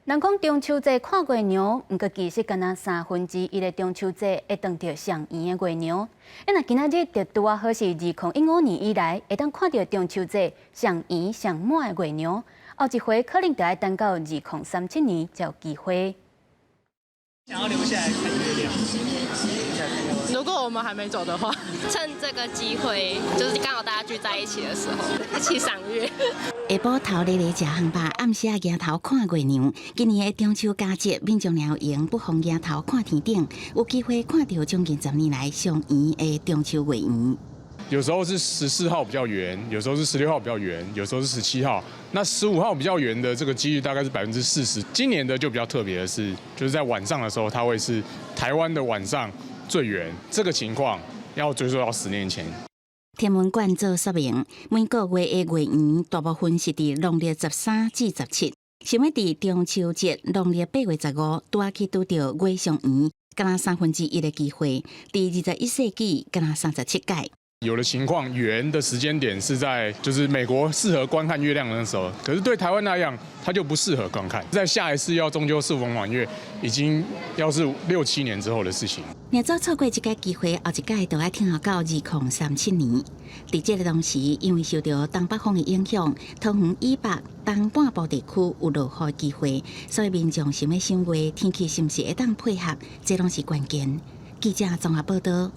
人讲中秋节看月娘，毋过其实敢若1/3的中秋节会当到上圆的月娘。若今仔日就拄啊好是2015年以来会当看到中秋节上圆上满的月娘，后一回可能就要等到2037年才有机会。想要留下来看月亮。如果我们还没走的话，趁这个机会，就是刚好大家聚在一起的时候，一起赏月。下晡头日食汉饱，暗时啊抬头看月娘。今年的中秋佳节，民众了用不妨抬头看天顶，有机会看到将近10年来上圆的中秋月圆。有时候是14号比较圆，有时候是16号比较圆，有时候是17号。那15号比较圆的这个几率大概是40%。今年的就比较特别的是，就是在晚上的时候，它会是台湾的晚上最圆。这个情况要追溯到10年前。天文馆做说明，每个月的月圆大部分是伫农历13至17，想要伫中秋节农历8月15拄啊去拄到月上圆，敢若1/3的机会。伫21世纪，敢若37届。有的情况圆的时间点是在就是美国适合观看月亮的那时候，可是对台湾来讲，它就不适合观看。在下一次要中秋适逢满月，已经要是6、7年之后的事情。若早错过这个机会，后一届就要听候到2037年。伫这个同时，因为受到东北风的影响，桃园以北东半部地区有落雨机会，所以民众想要赏月，天气是不是会当配合，这拢是关键。记者综合报道。